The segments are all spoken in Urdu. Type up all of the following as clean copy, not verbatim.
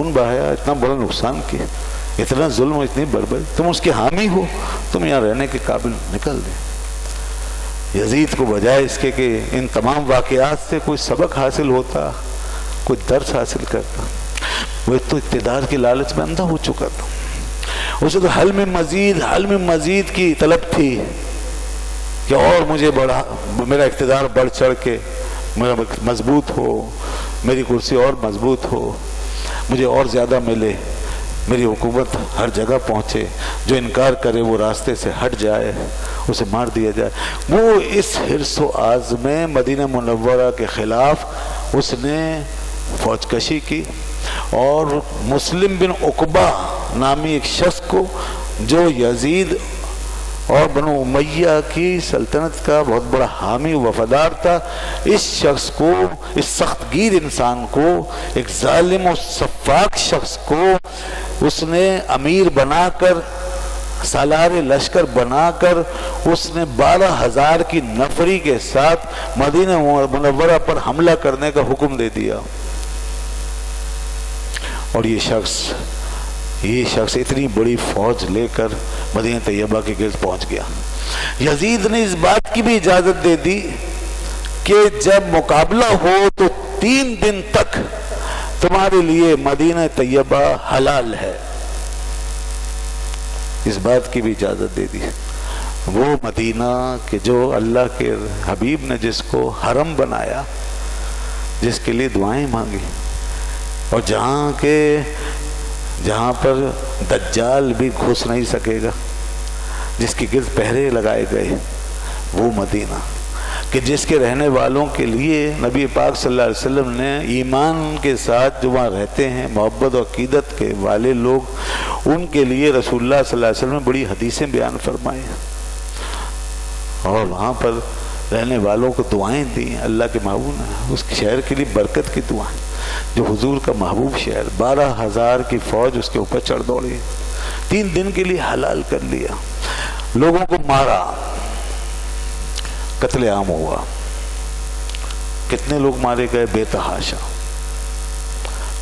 خون بہایا، اتنا بڑا نقصان کیا، اتنا ظلم، اتنی بربری، تم اس کے حامی ہو، تم یہاں رہنے کے قابل نکل دیں۔ یزید کو بجائے اس کے کہ ان تمام واقعات سے کوئی سبق حاصل ہوتا، کوئی درس حاصل کرتا، وہ تو اقتدار کی لالچ میں اندھا ہو چکا تھا۔ اسے تو حل میں مزید کی طلب تھی کہ اور مجھے بڑھا، میرا اقتدار بڑھ چڑھ کے میرا مضبوط ہو، میری کرسی اور مضبوط ہو، مجھے اور زیادہ ملے، میری حکومت ہر جگہ پہنچے، جو انکار کرے وہ راستے سے ہٹ جائے، اسے مار دیا جائے۔ وہ اس حرص و آز میں مدینہ منورہ کے خلاف اس نے فوج کشی کی، اور مسلم بن عقبہ نامی ایک شخص کو جو یزید اور بنو امیہ کی سلطنت کا بہت بڑا حامی وفادار تھا، اس شخص کو، اس سخت گیر انسان کو، ایک ظالم و سفاک شخص کو اس نے امیر بنا کر، سالار لشکر بنا کر، اس نے 12,000 کی نفری کے ساتھ مدینہ منورہ پر حملہ کرنے کا حکم دے دیا۔ اور یہ شخص اتنی بڑی فوج لے کر مدینہ طیبہ کے گرد پہنچ گیا۔ یزید نے اس بات کی بھی اجازت دے دی کہ جب مقابلہ ہو تو 3 دن تک تمہارے لیے مدینہ طیبہ حلال ہے، اس بات کی بھی اجازت دے دی۔ وہ مدینہ کہ جو اللہ کے حبیب نے جس کو حرم بنایا، جس کے لیے دعائیں مانگی، اور جہاں پر دجال بھی گھس نہیں سکے گا، جس کے گرد پہرے لگائے گئے، وہ مدینہ کہ جس کے رہنے والوں کے لیے نبی پاک صلی اللہ علیہ وسلم نے ایمان کے ساتھ جو وہاں رہتے ہیں، محبت و عقیدت کے والے لوگ، ان کے لیے رسول اللہ صلی اللہ علیہ وسلم نے بڑی حدیثیں بیان فرمائی، اور وہاں پر رہنے والوں کو دعائیں دی اللہ کے محبوب نے، اس شہر کے لیے برکت کی دعائیں، جو حضور کا محبوب شہر، 12,000 کی فوج اس کے اوپر چڑھ دوڑی، 3 دن کے لیے حلال کر لیا، لوگوں کو مارا، قتل عام ہوا، کتنے لوگ مارے گئے؟ بے تحاشا،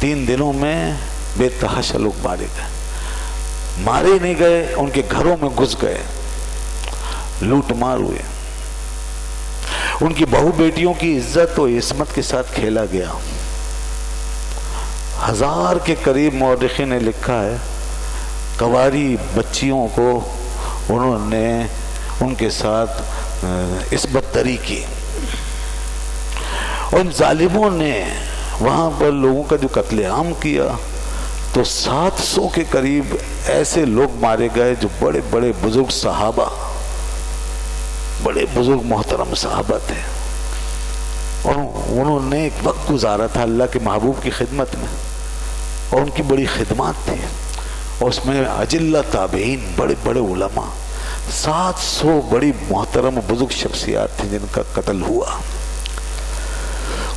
3 دنوں میں بے تحاشا لوگ مارے گئے، مارے نہیں گئے، ان کے گھروں میں گھس گئے، لوٹ مار ہوئے، ان کی بہو بیٹیوں کی عزت و عصمت کے ساتھ کھیلا گیا۔ 1000 کے قریب مورخین نے لکھا ہے کواری بچیوں کو انہوں نے ان کے ساتھ عصمت دری کی، اور ان ظالموں نے وہاں پر لوگوں کا جو قتل عام کیا تو 700 کے قریب ایسے لوگ مارے گئے جو بڑے بڑے بزرگ صحابہ، بڑے بزرگ محترم صحابہ تھے، اور انہوں نے ایک وقت گزارا تھا اللہ کے محبوب کی خدمت میں، اور ان کی بڑی خدمات تھی، اور اس میں اجلہ تابعین، بڑے بڑے علماء، 700 بڑی محترم بزرگ شخصیات تھیں جن کا قتل ہوا،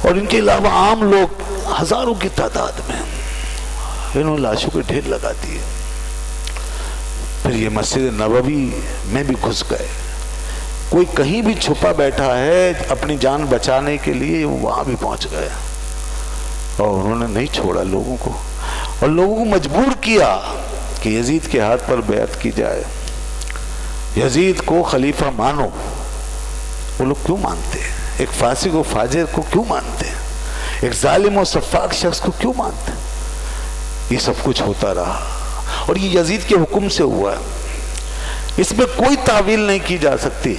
اور ان کے علاوہ عام لوگ ہزاروں کی تعداد میں، انہوں نے لاشوں کے ڈھیر لگا دیے۔ پھر یہ مسجد نبوی میں بھی گھس گئے، کوئی کہیں بھی چھپا بیٹھا ہے اپنی جان بچانے کے لیے، وہاں بھی پہنچ گئے، اور انہوں نے نہیں چھوڑا لوگوں کو، اور لوگوں کو مجبور کیا کہ یزید کے ہاتھ پر بیعت کی جائے، یزید کو خلیفہ مانو۔ وہ لوگ کیوں مانتے ہیں؟ ایک فاسق و فاجر کو کیوں مانتے ہیں؟ ایک ظالم و سفاک شخص کو کیوں مانتے ہیں؟ یہ سب کچھ ہوتا رہا، اور یہ یزید کے حکم سے ہوا ہے، اس میں کوئی تعویل نہیں کی جا سکتی،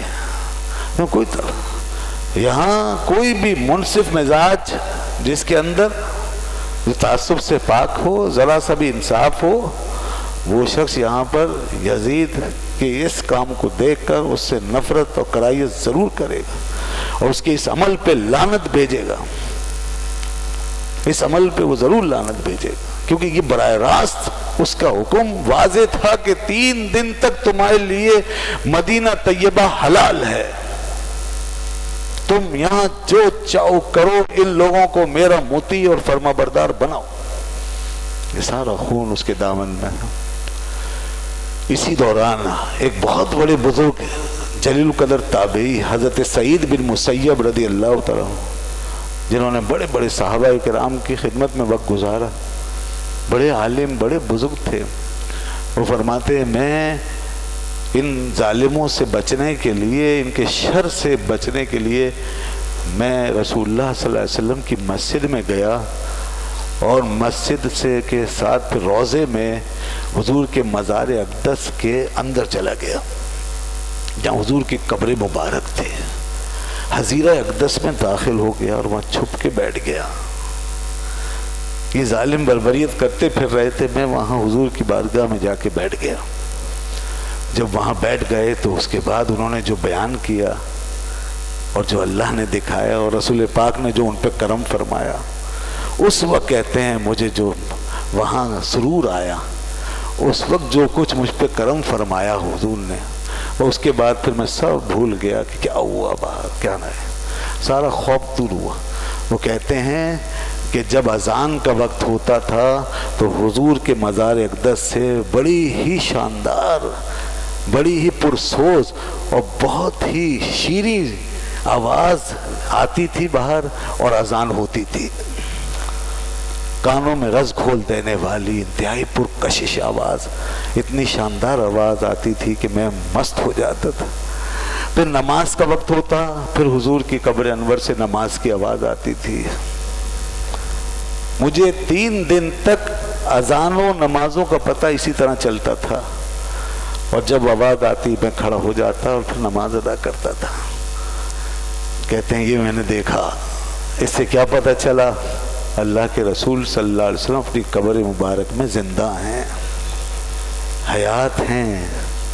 یہاں کوئی بھی منصف مزاج جس کے اندر جو تعصب سے پاک ہو، ذرا سا بھی انصاف ہو، وہ شخص یہاں پر یزید کے اس کام کو دیکھ کر اس سے نفرت اور کراہیت ضرور کرے گا، اور اس کے اس عمل پہ لعنت بھیجے گا، اس عمل پہ وہ ضرور لعنت بھیجے گا، کیونکہ یہ براہ راست اس کا حکم واضح تھا کہ 3 دن تک تمہارے لیے مدینہ طیبہ حلال ہے، تم یہاں جو چاہو کرو، ان لوگوں کو میرا مطیع اور فرما بردار بناؤ۔ یہ سارا خون اس کے دامن میں۔ اسی دوران ایک بہت بڑے بزرگ جلیل القدر تابعی حضرت سعید بن مسیب رضی اللہ تعالیٰ، جنہوں نے بڑے بڑے صحابہ کرام کی خدمت میں وقت گزارا، بڑے عالم بڑے بزرگ تھے. وہ فرماتے ہیں میں ان ظالموں سے بچنے کے لیے، ان کے شر سے بچنے کے لیے میں رسول اللہ صلی اللہ علیہ وسلم کی مسجد میں گیا، اور مسجد سے کے ساتھ پھر روضے میں حضور کے مزار اقدس کے اندر چلا گیا جہاں حضور کی قبر مبارک تھے. حضیرہ اقدس میں داخل ہو گیا اور وہاں چھپ کے بیٹھ گیا. یہ ظالم بربریت کرتے پھر رہے تھے، میں وہاں حضور کی بارگاہ میں جا کے بیٹھ گیا. جب وہاں بیٹھ گئے تو اس کے بعد انہوں نے جو بیان کیا اور جو اللہ نے دکھایا اور رسول پاک نے جو ان پہ کرم فرمایا، اس وقت کہتے ہیں مجھے جو وہاں سرور آیا، اس وقت جو کچھ مجھ پہ کرم فرمایا حضور نے، اور اس کے بعد پھر میں سب بھول گیا کہ کیا ہوا باہر کیا نہیں، سارا خوف دور ہوا. وہ کہتے ہیں کہ جب اذان کا وقت ہوتا تھا تو حضور کے مزار اقدس سے بڑی ہی شاندار، بڑی ہی پرسوز اور بہت ہی شیریں آواز آتی تھی باہر، اور اذان ہوتی تھی. کانوں میں رس گھول دینے والی انتہائی پرکشش آواز، اتنی شاندار آواز آتی تھی کہ میں مست ہو جاتا تھا. پھر نماز کا وقت ہوتا، پھر حضور کی قبر انور سے نماز کی آواز آتی تھی. مجھے 3 دن تک اذانوں نمازوں کا پتہ اسی طرح چلتا تھا، اور جب آواز آتی میں کھڑا ہو جاتا اور پھر نماز ادا کرتا تھا. کہتے ہیں یہ میں نے دیکھا. اس سے کیا پتہ چلا؟ اللہ کے رسول صلی اللہ علیہ وسلم اپنی قبر مبارک میں زندہ ہیں، حیات ہیں.